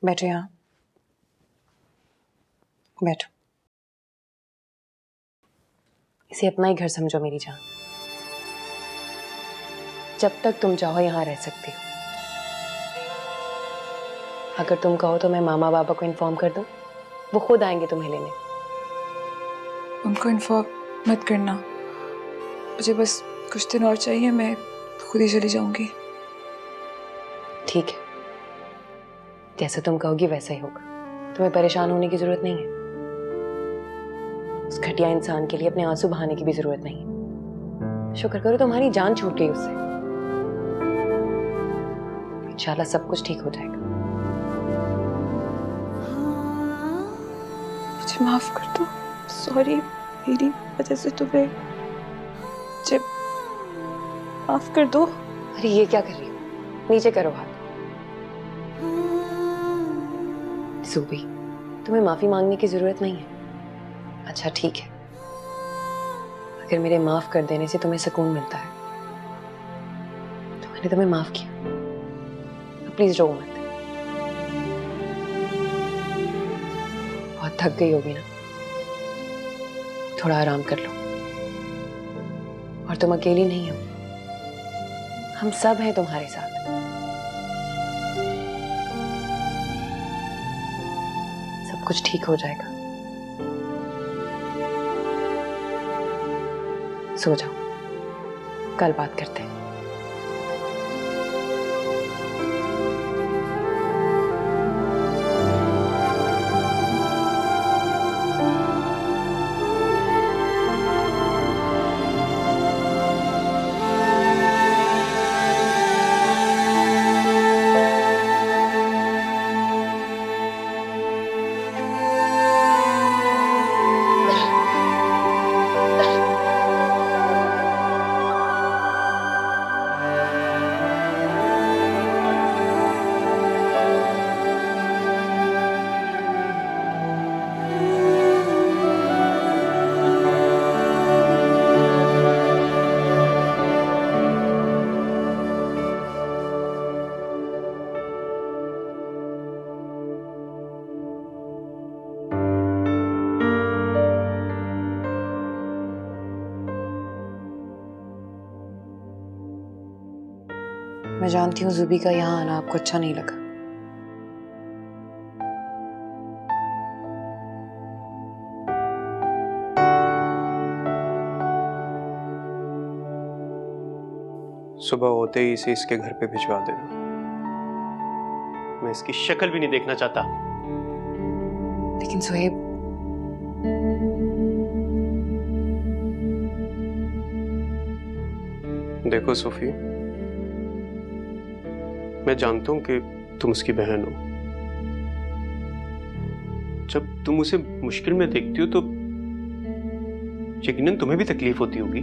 बैठो यहाँ, बैठो। इसे अपना ही घर समझो मेरी जान। जब तक तुम चाहो यहाँ रह सकती हो। अगर तुम कहो तो मैं मामा बाबा को इन्फॉर्म कर दूं, वो खुद आएंगे तुम्हें लेने। उनको इन्फॉर्म मत करना, मुझे बस कुछ दिन और चाहिए, मैं खुद ही चली जाऊंगी। ठीक है, जैसे तुम कहोगी वैसा ही होगा। तुम्हें परेशान होने की जरूरत नहीं है। उस घटिया इंसान के लिए अपने आंसू बहाने की भी जरूरत नहीं है। शुक्र करो तुम्हारी जान छूट गई उससे। इंशाल्लाह सब कुछ ठीक हो जाएगा। मुझे माफ कर दो, सॉरी, मेरी वजह से तुम्हें, मुझे माफ कर दो। अरे ये क्या कर रही हो? नीचे करो हाथ। सूबी, तुम्हें माफी मांगने की जरूरत नहीं है। अच्छा ठीक है, अगर मेरे माफ कर देने से तुम्हें सुकून मिलता है तो मैंने तुम्हें माफ किया। अब प्लीज रो मत। बहुत थक गई होगी ना, थोड़ा आराम कर लो। और तुम अकेली नहीं हो, हम सब हैं तुम्हारे साथ। सब कुछ ठीक हो जाएगा। सो जाओ, कल बात करते हैं। मैं जानती हूँ जुबी का यहाँ आना आपको अच्छा नहीं लगा। सुबह होते ही इसे इसके घर पे भिजवा देना। मैं इसकी शक्ल भी नहीं देखना चाहता। लेकिन सुहेब, देखो सोफी, मैं जानता हूं कि तुम उसकी बहन हो। जब तुम उसे मुश्किल में देखती हो तो यकीनन तुम्हें भी तकलीफ होती होगी।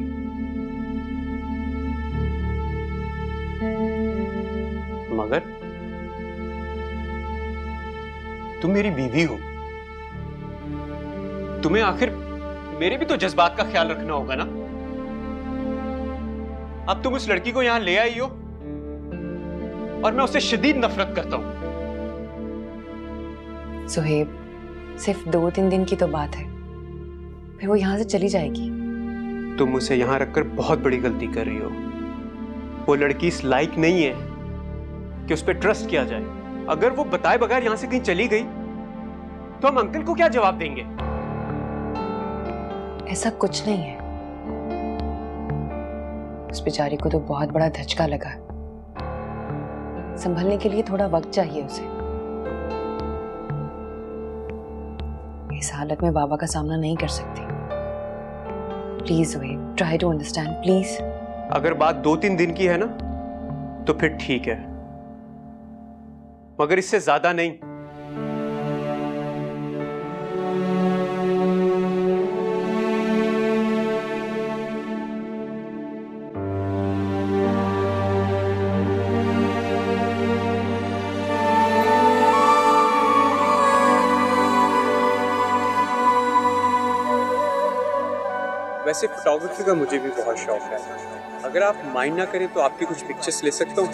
मगर तुम मेरी बीवी हो, तुम्हें आखिर मेरे भी तो जज्बात का ख्याल रखना होगा ना। अब तुम उस लड़की को यहां ले आई हो और मैं उससे शदीद नफरत करता हूं। सुहेब, सिर्फ 2-3 दिन की तो बात है, फिर वो यहां से चली जाएगी। तुम उसे यहां रखकर बहुत बड़ी गलती कर रही हो। वो लड़की इस लायक नहीं है कि उस पर ट्रस्ट किया जाए। अगर वो बताए बगैर यहां से कहीं चली गई तो हम अंकल को क्या जवाब देंगे? ऐसा कुछ नहीं है। उस बेचारी को तो बहुत बड़ा धचका लगा। संभलने के लिए थोड़ा वक्त चाहिए उसे। इस हालत में बाबा का सामना नहीं कर सकती। Please wait, try to understand please. अगर बात 2-3 दिन की है ना तो फिर ठीक है, मगर इससे ज्यादा नहीं। वैसे फोटोग्राफी का मुझे भी बहुत शौक है। अगर आप माइंड ना करें तो आपकी कुछ पिक्चर्स ले सकता हूँ।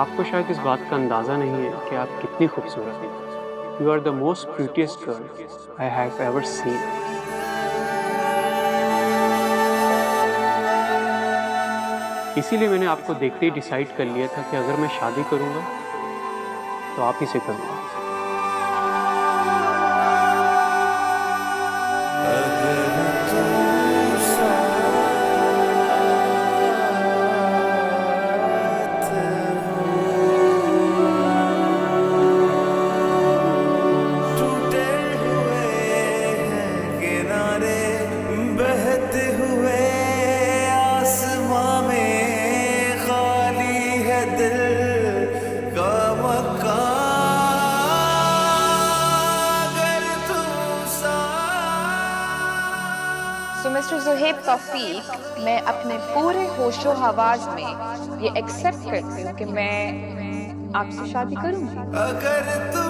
आपको शायद इस बात का अंदाजा नहीं है कि आप कितनी खूबसूरत हैं। You are the most beautiest girl I have ever seen. इसीलिए मैंने आपको देखते ही डिसाइड कर लिया था कि अगर मैं शादी करूंगा तो आप ही से करूंगा। So, Mr. Zuhaib Tawfiq, मैं अपने पूरे होशो हवास में ये एक्सेप्ट करती हूँ कि मैं आपसे शादी करूँगी। अगर तुम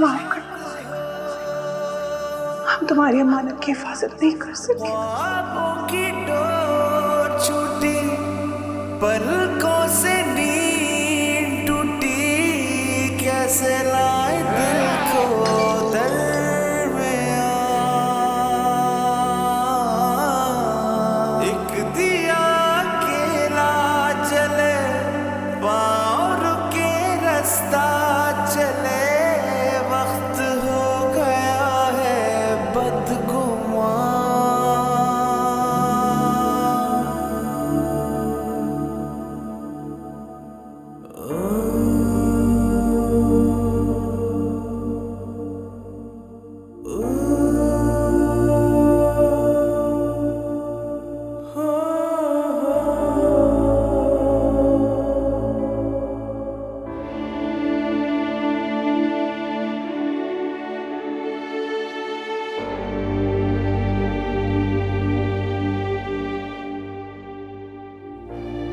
माफ कर, हम तुम्हारी अमानत की हिफाजत नहीं कर सके। ख्वाबों की डोर छूटी, पलकों से नींद टूटी, कैसे लाए दिल को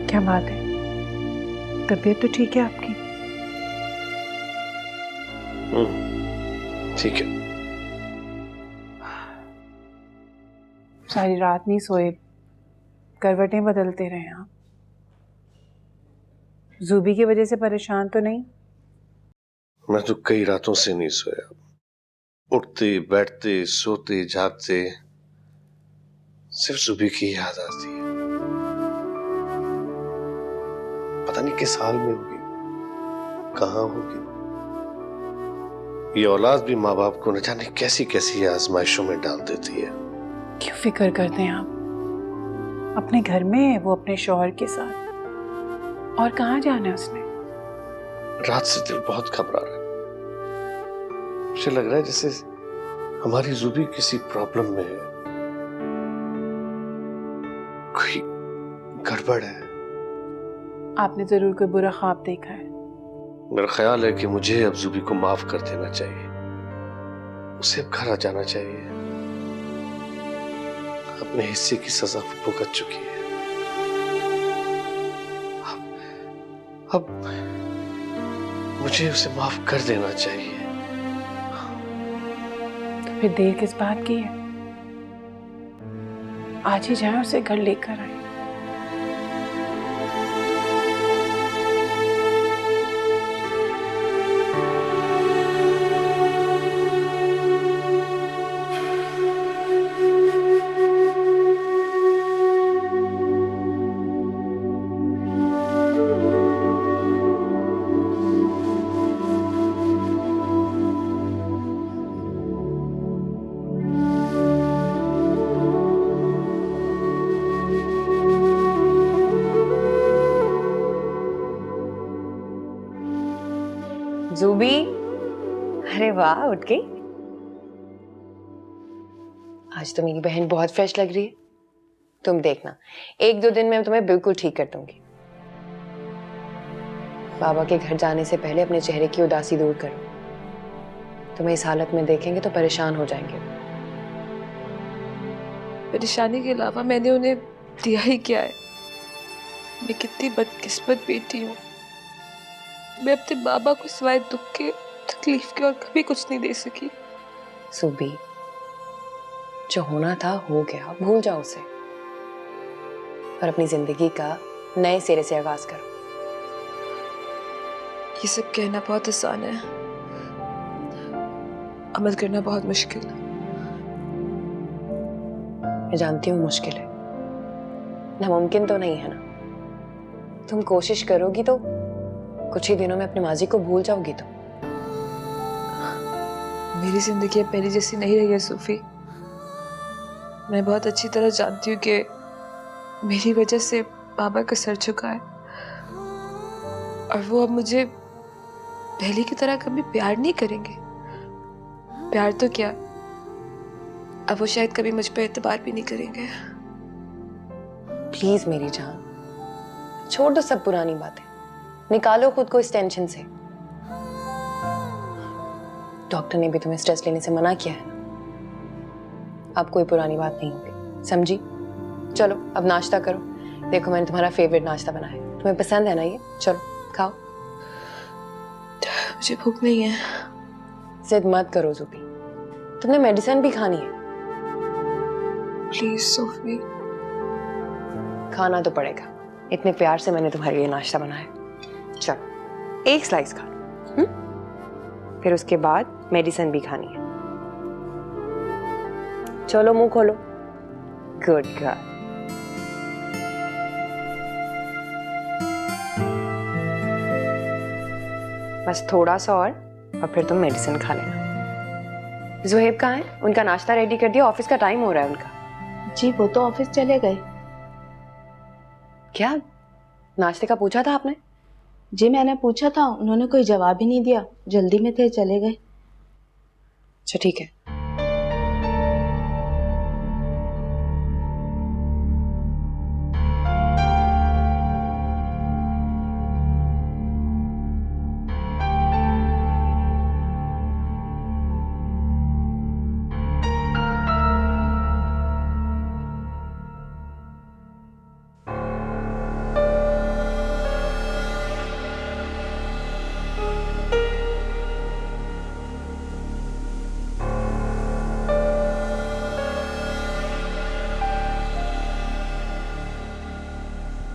क्या बात है, तबीयत तो ठीक है आपकी? ठीक है। सारी रात नहीं सोए, करवटें बदलते रहे आप। जूबी की वजह से परेशान तो नहीं? मैं तो कई रातों से नहीं सोया, उठते बैठते सोते जागते सिर्फ जूबी की याद आती है। पता नहीं किस हाल में होगी, कहां होगी। ये औलाद भी माँ बाप को न जाने कैसी कैसी आजमाइशों में डाल देती है। क्यों फिक्र करते हैं आप? अपने घर में है वो, अपने शौहर के साथ। और कहाँ जाना है उसने? रात से दिल बहुत घबरा रहा है। मुझे लग रहा है जैसे हमारी जूबी किसी प्रॉब्लम में है, कोई गड़बड़ है। आपने जरूर कोई बुरा ख्वाब देखा है। मेरा ख्याल है कि मुझे अब जूबी को माफ कर देना चाहिए, उसे अब घर आ जाना चाहिए। अपने हिस्से की सजा भुगत चुकी है। अब मुझे उसे माफ कर देना चाहिए। तो फिर देर किस बात की है? आज ही जाएं, उसे घर लेकर आए। जूबी, अरे वाह, उठ गई। आज तो मेरी बहन बहुत फ्रेश लग रही है। तुम देखना, 1-2 दिन में मैं तुम्हें बिल्कुल ठीक कर दूंगी। बाबा के घर जाने से पहले अपने चेहरे की उदासी दूर करो। तुम्हें इस हालत में देखेंगे तो परेशान हो जाएंगे। परेशानी के अलावा मैंने उन्हें दिया ही क्या है? मैं कितनी बदकिस्मत बेटी हूँ। मैं अपने बाबा को सिवाय दुख के, तकलीफ के और कभी कुछ नहीं दे सकी। सुबी, जो होना था हो गया, भूल जाओ उसे और अपनी जिंदगी का नए सिरे से आगाज करो। ये सब कहना बहुत आसान है, अमल करना बहुत मुश्किल। मैं जानती हूँ मुश्किल है, नामुमकिन तो नहीं है ना। तुम कोशिश करोगी तो कुछ ही दिनों में अपनी माजी को भूल जाओगी तुम। मेरी जिंदगी अब पहले जैसी नहीं रही है सूफी। मैं बहुत अच्छी तरह जानती हूँ कि मेरी वजह से बाबा का सर झुका है, और वो अब मुझे पहले की तरह कभी प्यार नहीं करेंगे। प्यार तो क्या, अब वो शायद कभी मुझ पर एतबार भी नहीं करेंगे। प्लीज मेरी जान, छोड़ दो सब पुरानी बातें, निकालो खुद को इस टेंशन से। डॉक्टर ने भी तुम्हें स्ट्रेस लेने से मना किया है ना। अब कोई पुरानी बात नहीं होगी, समझी? चलो अब नाश्ता करो। देखो मैंने तुम्हारा फेवरेट नाश्ता बनाया है, तुम्हें पसंद है ना ये? चलो खाओ। मुझे भूख नहीं है। जिद मत करो ज़ुबी, तुमने मेडिसिन भी खानी है। प्लीज सूफी। खाना तो पड़ेगा, इतने प्यार से मैंने तुम्हारे लिए नाश्ता बनाया। चलो एक स्लाइस खा लो, फिर उसके बाद मेडिसिन भी खानी है। चलो मुंह खोलो। Good girl. बस थोड़ा सा और फिर तुम मेडिसिन खा लेना। ज़ुहैब कहाँ है? उनका नाश्ता रेडी कर दिया, ऑफिस का टाइम हो रहा है उनका। जी वो तो ऑफिस चले गए। क्या नाश्ते का पूछा था आपने? जी मैंने पूछा था, उन्होंने कोई जवाब ही नहीं दिया, जल्दी में थे चले गए। अच्छा ठीक है।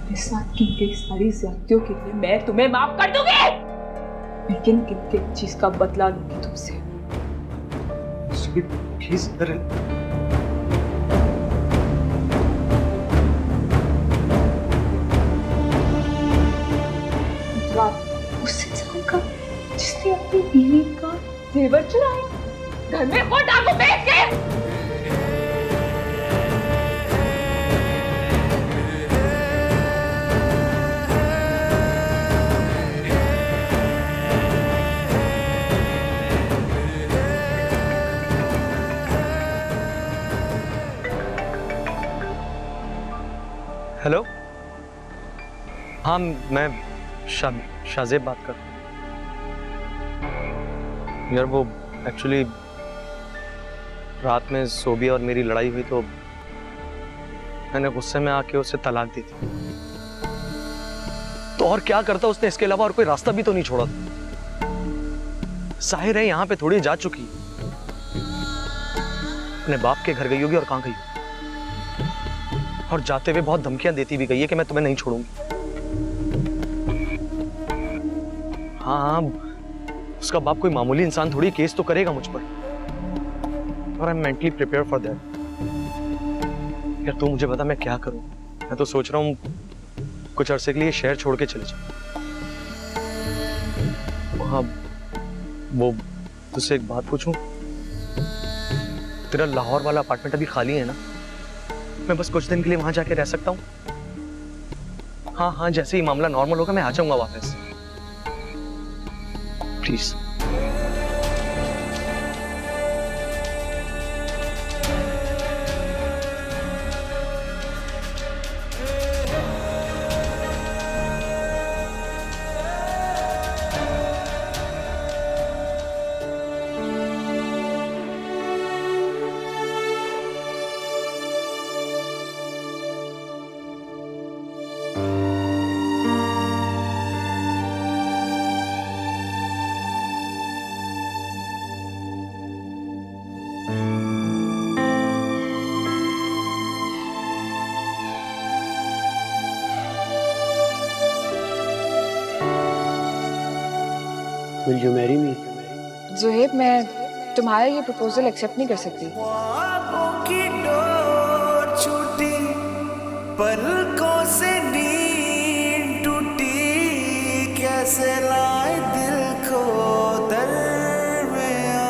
मेरे साथ की गई सारी ज्यादतियों के लिए मैं तुम्हें माफ कर दूंगी, लेकिन किसी चीज का बदला लूंगी तुमसे। प्लीज इधर। उस इंसान का जिसने अपनी बीवी का जेवर चुराया, घर में वो डाकू बेच के। हेलो, हाँ मैं शाज़ेब बात कर रहा हूँ। यार वो एक्चुअली रात में सोबिया और मेरी लड़ाई हुई तो मैंने गुस्से में आके उसे तलाक दी थी। तो और क्या करता उसने, इसके अलावा और कोई रास्ता भी तो नहीं छोड़ा था। जाहिर है यहाँ पे थोड़ी जा चुकी, अपने बाप के घर गई होगी। और कहाँ गई, और जाते हुए बहुत धमकियां देती भी गई है कि मैं तुम्हें नहीं छोड़ूंगी। हाँ हाँ, उसका बाप कोई मामूली इंसान थोड़ी, केस तो करेगा मुझ पर। और I am mentally prepare for that. यार तू मुझे बता मैं क्या करूं। मैं तो सोच रहा हूँ कुछ अरसे के लिए शहर छोड़ के चले जाऊं। हाँ वो तुझसे एक बात पूछूं, तेरा लाहौर वाला अपार्टमेंट अभी खाली है ना? मैं बस कुछ दिन के लिए वहां जाके रह सकता हूँ? हाँ हाँ, जैसे ही मामला नॉर्मल होगा मैं आ जाऊंगा वापस, please. Will you marry me? Zuhaib, मैं तुम्हारा ये प्रपोजल एक्सेप्ट नहीं कर सकती। ख्वाबों की डोर छूटी, पलकों से नींद टूटी, कैसे लाए दिल को दरमियां।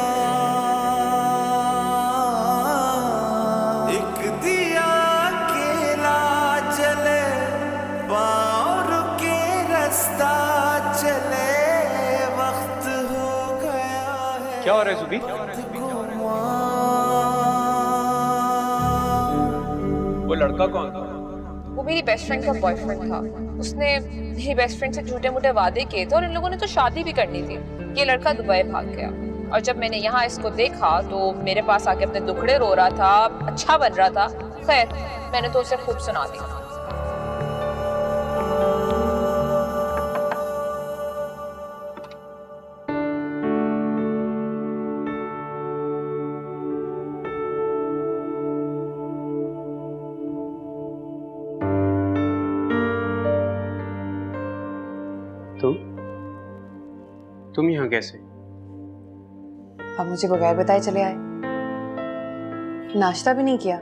एक दिया अकेला जले, पाँव रुके रास्ता चले, वक्त हो गया है। क्या हो रहा है जुबी? वो लड़का कौन था? वो मेरी बेस्ट फ्रेंड का बॉयफ्रेंड था। उसने मेरी बेस्ट फ्रेंड से झूठे मूठे वादे किए थे और इन लोगों ने तो शादी भी करनी थी। ये लड़का दुबई भाग गया और जब मैंने यहाँ इसको देखा तो मेरे पास आके अपने दुखड़े रो रहा था, अच्छा बन रहा था। खैर, मैंने तो उसे खूब सुना दिया। तुम यहाँ कैसे? अब मुझे बगैर बताए चले आए, नाश्ता भी नहीं किया।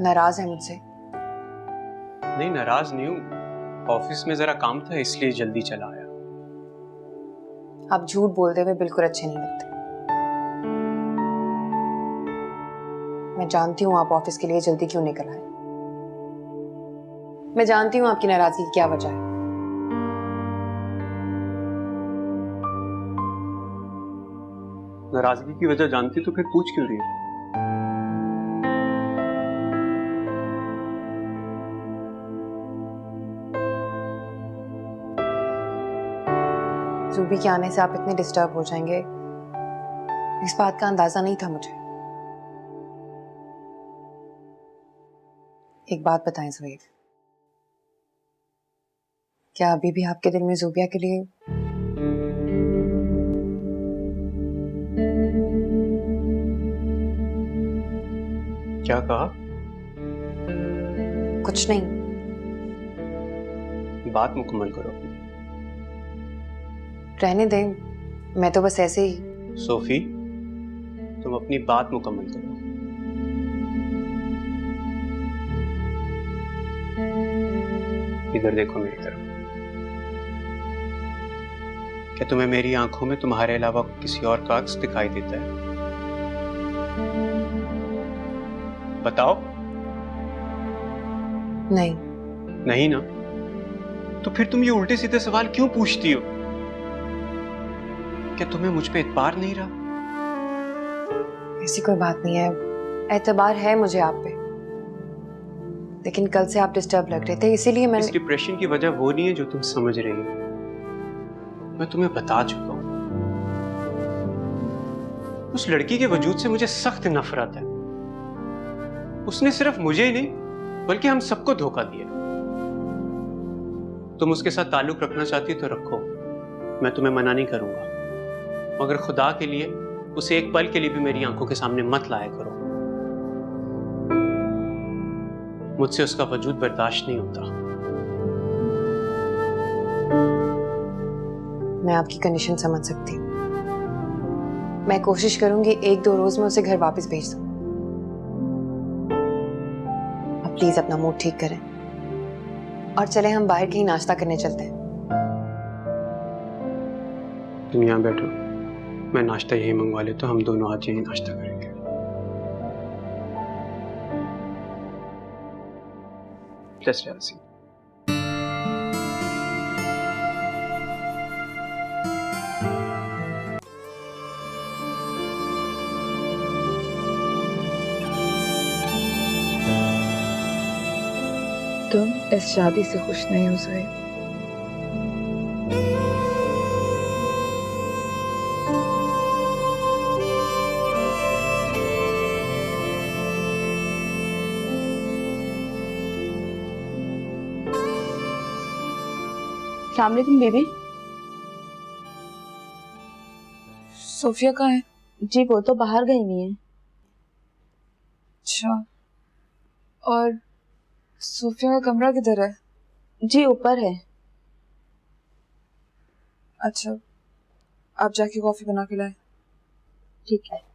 नाराज है मुझसे? नहीं, नाराज नहीं हूँ। ऑफिस में जरा काम था इसलिए जल्दी चला आया। आप झूठ बोलते हुए बिल्कुल अच्छे नहीं लगते। मैं जानती हूँ आप ऑफिस के लिए जल्दी क्यों निकल आए। मैं जानती हूँ आपकी नाराजगी की क्या वजह है। नाराजगी की वजह जानती तो फिर पूछ क्यों रही हो? ज़ुबी के आने से आप इतने डिस्टर्ब हो जाएंगे, इस बात का अंदाजा नहीं था मुझे। एक बात बताएं ज़ुहैब, क्या अभी भी आपके दिल में ज़ुबिया के लिए क्या कहा? कुछ नहीं? बात मुकम्मल करो। रहने दें, मैं तो बस ऐसे ही। सोफी, तुम अपनी बात मुकम्मल करो। इधर देखो मेरी तरफ। क्या तुम्हें मेरी आंखों में तुम्हारे अलावा किसी और का अक्स दिखाई देता है? बताओ। नहीं। नहीं ना? तो फिर तुम ये उल्टे सीधे सवाल क्यों पूछती हो? क्या तुम्हें मुझ पे एतबार नहीं रहा? ऐसी कोई बात नहीं है, एतबार है मुझे आप पे, लेकिन कल से आप डिस्टर्ब लग रहे थे इसीलिए मैंने। इस डिप्रेशन की वजह वो नहीं है जो तुम समझ रही हो। मैं तुम्हें बता चुका हूं। उस लड़की के वजूद से मुझे सख्त नफरत है। उसने सिर्फ मुझे ही नहीं बल्कि हम सबको धोखा दिया। तुम उसके साथ ताल्लुक रखना चाहती हो तो रखो, मैं तुम्हें मना नहीं करूंगा, मगर खुदा के लिए उसे एक पल के लिए भी मेरी आंखों के सामने मत लाया करो। मुझसे उसका वजूद बर्दाश्त नहीं होता। मैं आपकी कंडीशन समझ सकती हूँ। मैं कोशिश करूंगी 1-2 रोज में उसे घर वापस भेज दूं। अब प्लीज अपना मूड ठीक करें और चले हम बाहर कहीं नाश्ता करने चलते हैं। तुम यहाँ बैठो, मैं नाश्ता यही मंगवा लेता हूँ। हम दोनों आज यही नाश्ता करेंगे। जस्ट ऐसी। तुम इस शादी से खुश नहीं हो ज़ुहैब? अस्सलाम वालेकुम बेबी। सोफिया कहाँ है? जी वो तो बाहर गई हुई है। अच्छा, और सोफिया का कमरा किधर है? जी ऊपर है। अच्छा, आप जाके कॉफी बना के लाएं। ठीक है।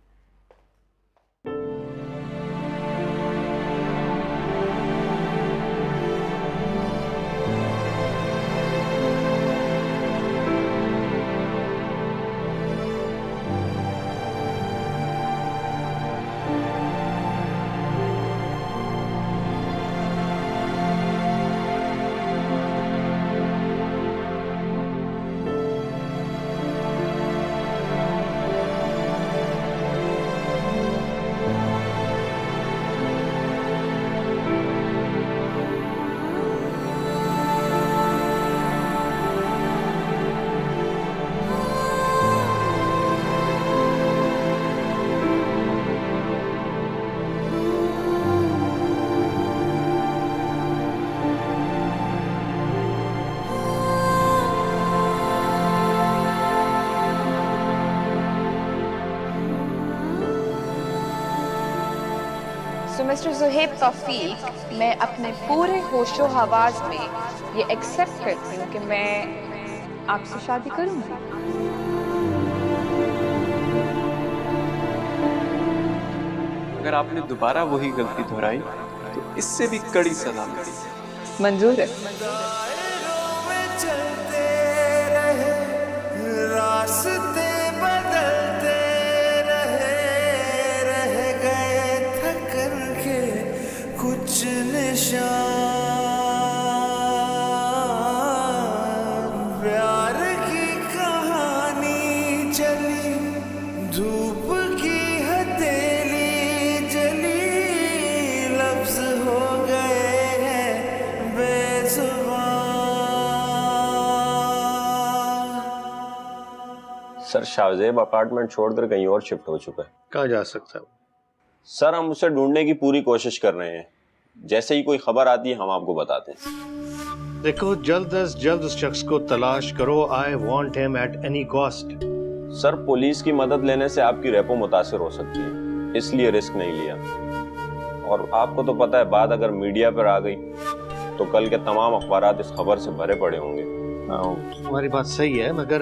सो मिस्टर ज़ुहैब तौफीक, मैं अपने पूरे होशो हवास में ये एक्सेप्ट करती हूँ कि मैं आपसे शादी करूँगी। अगर आपने दोबारा वही गलती दोहराई तो इससे भी कड़ी सजा मिलेगी। मंजूर है। दायरों में चलते रहे, रास्ते बदलते रहे, रह गए थकन के कुछ निशान। प्यार की कहानी चली, धूप की हथेली जली, लफ्ज हो गए हैं बेजुबान। सर शाहजेब अपार्टमेंट छोड़कर कहीं और शिफ्ट हो चुका है। कहाँ जा सकता है? सर हम उसे ढूंढने की पूरी कोशिश कर रहे हैं, जैसे ही कोई खबर आती है हम आपको बताते हैं। देखो, जल्द अज जल्द उस शख्स को तलाश करो। I want him at any cost. Sir police की मदद लेने से आपकी रेपो मुतासिर हो सकती है, इसलिए रिस्क नहीं लिया। और आपको तो पता है, बात अगर मीडिया पर आ गई तो कल के तमाम अखबारात इस खबर से भरे पड़े होंगे। तुम्हारी बात सही है, मगर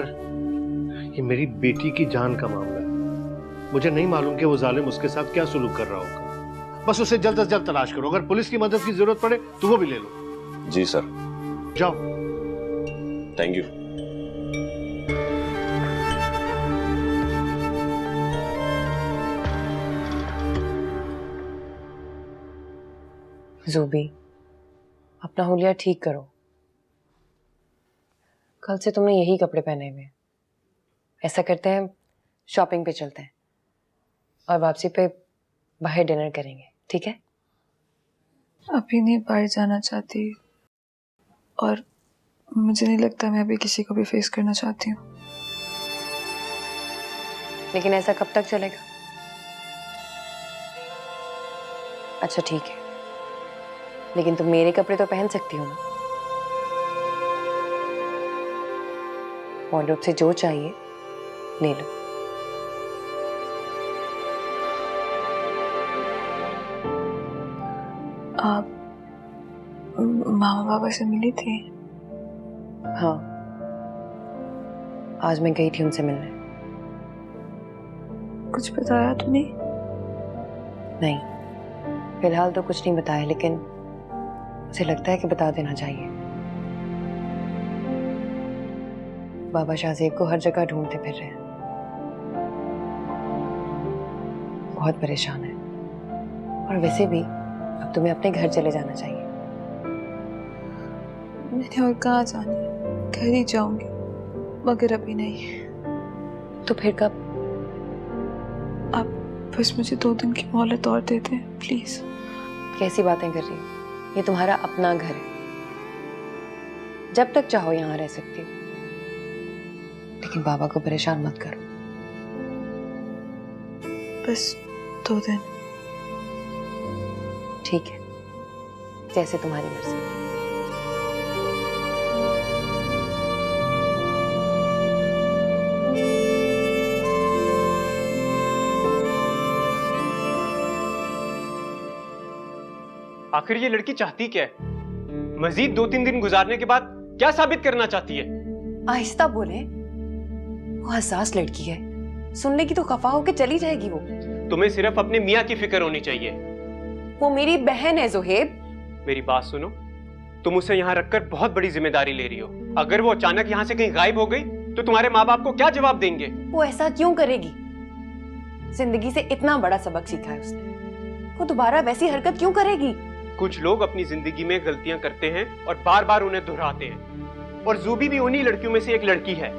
ये मेरी बेटी की जान का मामला है। मुझे नहीं मालूम कि वो जालिम उसके साथ क्या सुलूक कर रहा होगा। बस उसे जल्द से जल्द तलाश करो। अगर पुलिस की मदद की जरूरत पड़े तो वो भी ले लो। जी सर। जाओ। Thank you. ज़ूबी, अपना हुलिया ठीक करो। कल से तुमने यही कपड़े पहने हुए हैं। ऐसा करते हैं, शॉपिंग पे चलते हैं और वापसी पे बाहर डिनर करेंगे, ठीक है? अभी नहीं बाहर जाना चाहती, और मुझे नहीं लगता मैं अभी किसी को भी फेस करना चाहती हूँ। लेकिन ऐसा कब तक चलेगा? अच्छा ठीक है, लेकिन तुम मेरे कपड़े तो पहन सकती हो ना। वॉर्डरोब से जो चाहिए ले लो। आप मामा बाबा से मिली थी? हाँ, आज मैं गई थी उनसे मिलने। कुछ बताया तो नहीं? नहीं, फिलहाल तो कुछ नहीं बताया, लेकिन मुझे लगता है कि बता देना चाहिए। बाबा शाहजेब को हर जगह ढूंढते फिर रहे हैं, बहुत परेशान है। और वैसे भी अब तुम्हें अपने घर चले जाना चाहिए। मैंने और कहाँ जाना है, घर ही जाऊंगी, मगर अभी नहीं। तो फिर कब? आप बस मुझे 2 दिन की मोहलत और दे दें प्लीज। कैसी बातें कर रही हो? ये तुम्हारा अपना घर है, जब तक चाहो यहाँ रह सकती हो, लेकिन बाबा को परेशान मत करो। बस 2 दिन। ठीक है, जैसे तुम्हारी मर्जी। आखिर ये लड़की चाहती क्या है? मजीद 2-3 दिन गुजारने के बाद क्या साबित करना चाहती है? आहिस्ता बोले, वो हसास लड़की है, सुन लेगी तो खफा होके चली जाएगी वो। तुम्हें सिर्फ अपने मियाँ की फिक्र होनी चाहिए। वो मेरी बहन है जोहेब। मेरी बात सुनो, तुम उसे यहाँ रखकर बहुत बड़ी जिम्मेदारी ले रही हो। अगर वो अचानक यहाँ से कहीं गायब हो गई तो तुम्हारे माँ बाप को क्या जवाब देंगे? वो ऐसा क्यों करेगी? जिंदगी से इतना बड़ा सबक सीखा है उसने, वो दोबारा वैसी हरकत क्यों करेगी? कुछ लोग अपनी जिंदगी में गलतियां करते हैं और बार बार उन्हें दोहराते हैं, और जूबी भी उन्हीं लड़कियों में से एक लड़की है।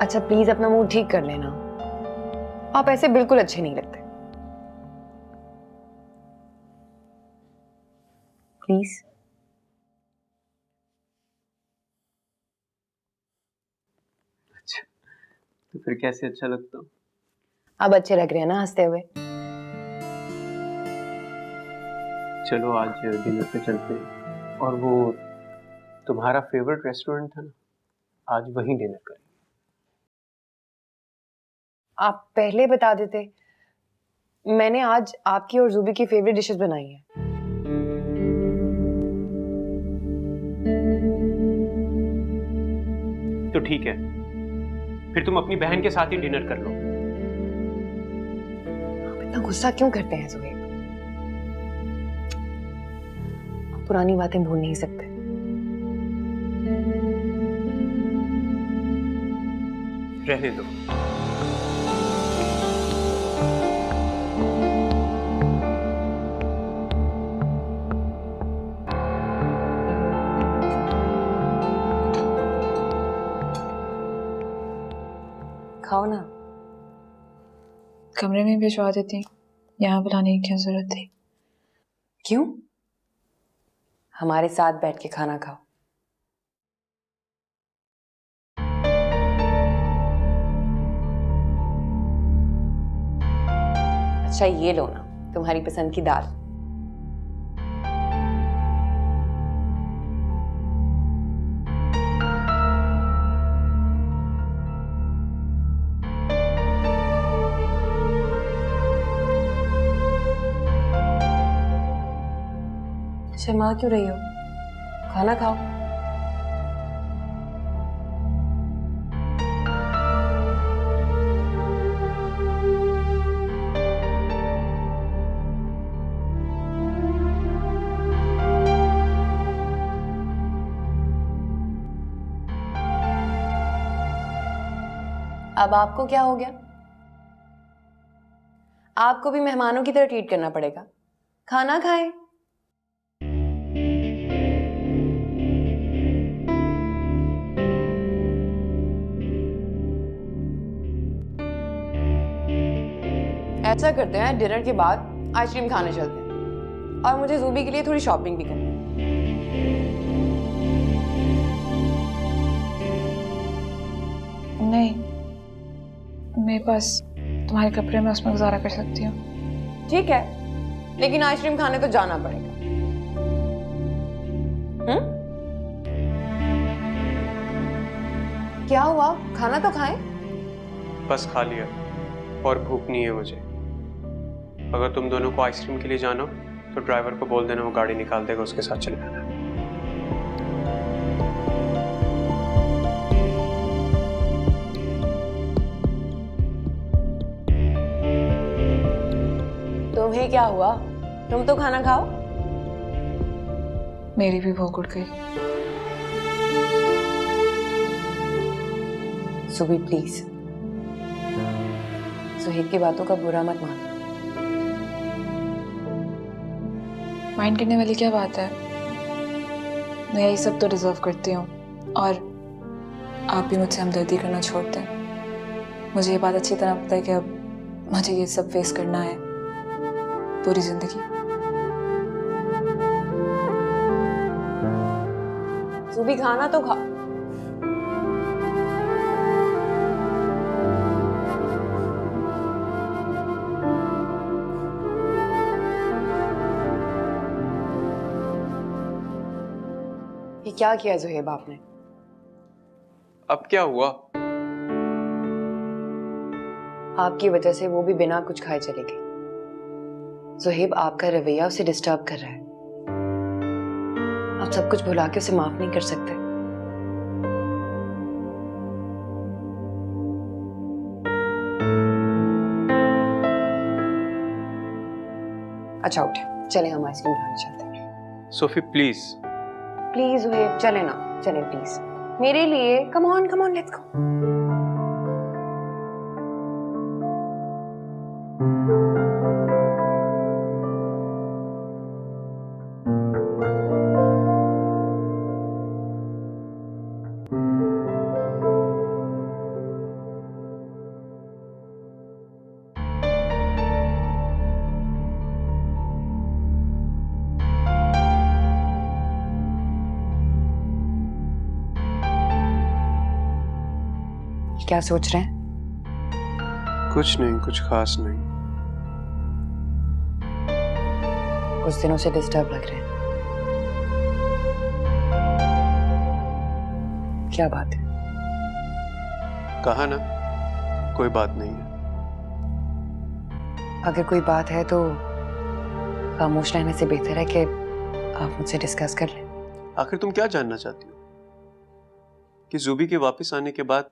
अच्छा प्लीज अपना मूड ठीक कर लेना, आप ऐसे बिल्कुल अच्छे नहीं लगते। प्लीज। अच्छा, तो फिर कैसे अच्छा लगता हूँ? अब अच्छे लग रहे हैं ना हंसते हुए। चलो आज डिनर पे चलते हैं, और वो तुम्हारा फेवरेट रेस्टोरेंट था ना, आज वहीं डिनर करें। आप पहले बता देते, मैंने आज आपकी और जूबी की फेवरेट डिशेस बनाई हैं। तो ठीक है, फिर तुम अपनी बहन के साथ ही डिनर कर लो। आप इतना गुस्सा क्यों करते हैं जोहेब? आप पुरानी बातें भूल नहीं सकते। रहने दो। खाओ ना। कमरे में भिजवा देती, यहाँ बुलाने की क्या जरूरत थी? क्यों? हमारे साथ बैठ के खाना खाओ। अच्छा ये लो ना, तुम्हारी पसंद की दाल। शर्मा क्यों रही हो? खाना खाओ। अब आपको क्या हो गया? आपको भी मेहमानों की तरह ट्रीट करना पड़ेगा। खाना खाएं। ऐसा करते हैं, डिनर के बाद आइसक्रीम खाने चलते हैं, और मुझे जूबी के लिए थोड़ी शॉपिंग भी करनी है। नहीं, मेरे पास तुम्हारे कपड़े में उसमें गुजारा कर सकती हूँ। ठीक है, लेकिन आइसक्रीम खाने तो जाना पड़ेगा। क्या हुआ? खाना तो खाएं। बस खा लिया, और भूख नहीं है मुझे। अगर तुम दोनों को आइसक्रीम के लिए जाना हो तो ड्राइवर को बोल देना, वो गाड़ी निकाल देगा, उसके साथ चले जाना। तुम्हें क्या हुआ? तुम तो खाना खाओ। मेरी भी भूख उठ गई। सुबी प्लीज, सुहेब की बातों का बुरा मत मानो। माइंड करने वाली क्या बात है? मैं यही सब तो डिजर्व करती हूँ, और आप भी मुझसे हमदर्दी करना छोड़ दें। मुझे ये बात अच्छी तरह पता है कि अब मुझे ये सब फेस करना है पूरी जिंदगी। सुबी खाना तो खा। ये क्या किया जोहेब आपने? अब क्या हुआ? आपकी वजह से वो भी बिना कुछ खाए चले गए। ज़ुहैब, आपका रवैया उसे डिस्टर्ब कर रहा है। आप सब कुछ भुला के उसे माफ नहीं कर सकते। अच्छा उठे, चले, हम आइसक्रीम खाने चलते हैं। Sophie please. प्लीज ज़ुहैब, चले ना, चले प्लीज, मेरे लिए। Come on let's go. क्या सोच रहे हैं? कुछ नहीं, कुछ खास नहीं। कुछ दिनों से डिस्टर्ब लग रहे हैं। क्या बात है? कहा ना, कोई बात नहीं है। अगर कोई बात है तो खामोश रहने से बेहतर है कि आप मुझसे डिस्कस कर लें। आखिर तुम क्या जानना चाहती हो? कि ज़ुबी के वापस आने के बाद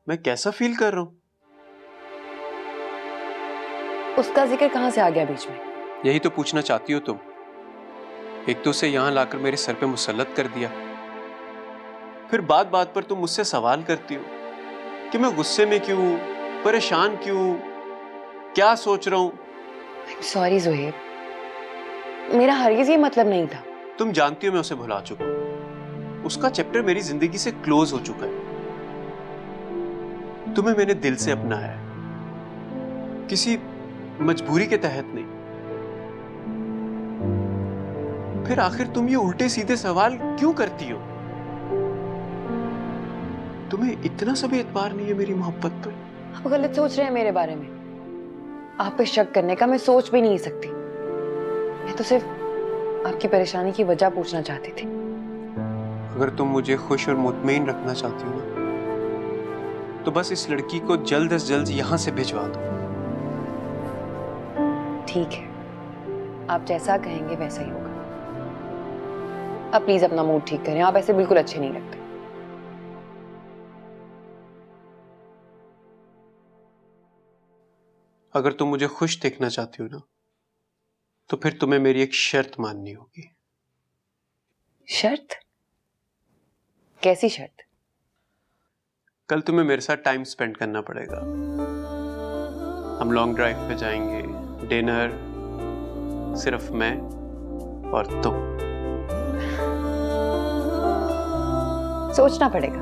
मैं कैसा फील कर रहा हूं? उसका जिक्र कहां से आ गया बीच में? यही तो पूछना चाहती हो तुम। एक तो उसे यहां लाकर मेरे सर पे मुसल्लत कर दिया, फिर बात बात पर तुम मुझसे सवाल करती हो कि मैं गुस्से में क्यों, परेशान क्यों, क्या सोच रहा हूं। सॉरी ज़ुहैब, मेरा हरगिज़ ये मतलब नहीं था। तुम जानती हो मैं उसे भुला चुका हूं। उसका चैप्टर मेरी जिंदगी से क्लोज हो चुका है। तुम्हें मैंने दिल से अपनाया है, किसी मजबूरी के तहत नहीं। फिर आखिर तुम ये उल्टे सीधे सवाल क्यों करती हो? तुम्हें इतना सा भी एतबार नहीं है मेरी मोहब्बत पर? आप गलत सोच रहे हैं मेरे बारे में। आप पे शक करने का मैं सोच भी नहीं सकती। मैं तो सिर्फ आपकी परेशानी की वजह पूछना चाहती थी। अगर तुम मुझे खुश और मुतमईन रखना चाहती हो ना, तो बस इस लड़की को जल्द से जल्द यहां से भिजवा दो। ठीक है, आप जैसा कहेंगे वैसा ही होगा। अब प्लीज अपना मूड ठीक करें, आप ऐसे बिल्कुल अच्छे नहीं लगते। अगर तुम मुझे खुश देखना चाहती हो ना, तो फिर तुम्हें मेरी एक शर्त माननी होगी। शर्त? कैसी शर्त? कल तुम्हें मेरे साथ टाइम स्पेंड करना पड़ेगा। हम लॉन्ग ड्राइव पे जाएंगे, डिनर, सिर्फ मैं और तुम। सोचना पड़ेगा।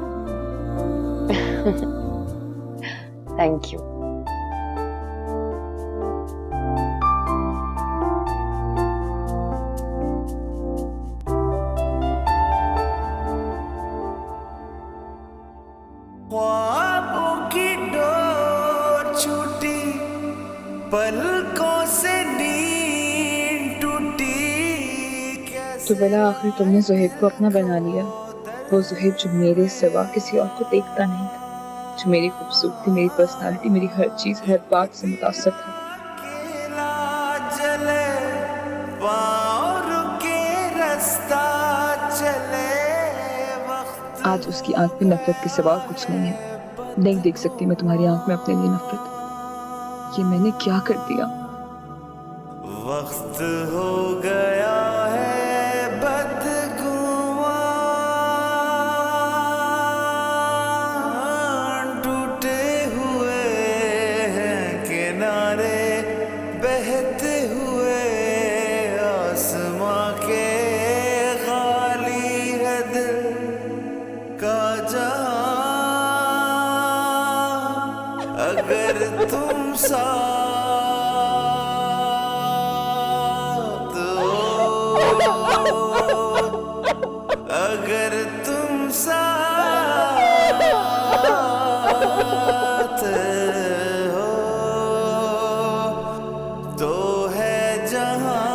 Thank you. ख्वाबों की डोर छूटी, पलकों से नींद टूटी। तो बेला आखिर तुमने ज़ुहैब को अपना बना लिया। वो ज़ुहैब जो मेरे सिवा किसी और को देखता नहीं था, जो मेरी खूबसूरती, मेरी पर्सनालिटी, मेरी हर चीज, हर बात से मुतासर था। अकेला जले पाँव रुके, रास्ता चले वक्त। आज उसकी आंख में नफरत के सिवा कुछ नहीं है। नहीं देख सकती मैं तुम्हारी आंख में अपने लिए नफरत। ये मैंने क्या कर दिया? वक्त हो गया है बदगुमान, टूटे हुए हैं किनारे, बहते हुए आसमां के, खाली है दिल का जहां। अगर तुम साथ अगर तुम साथ हो तो है जहां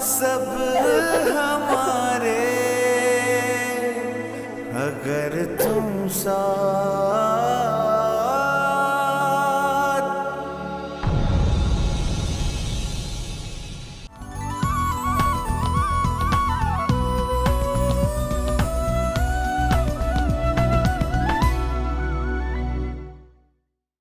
सब हमारे। अगर तुम साथ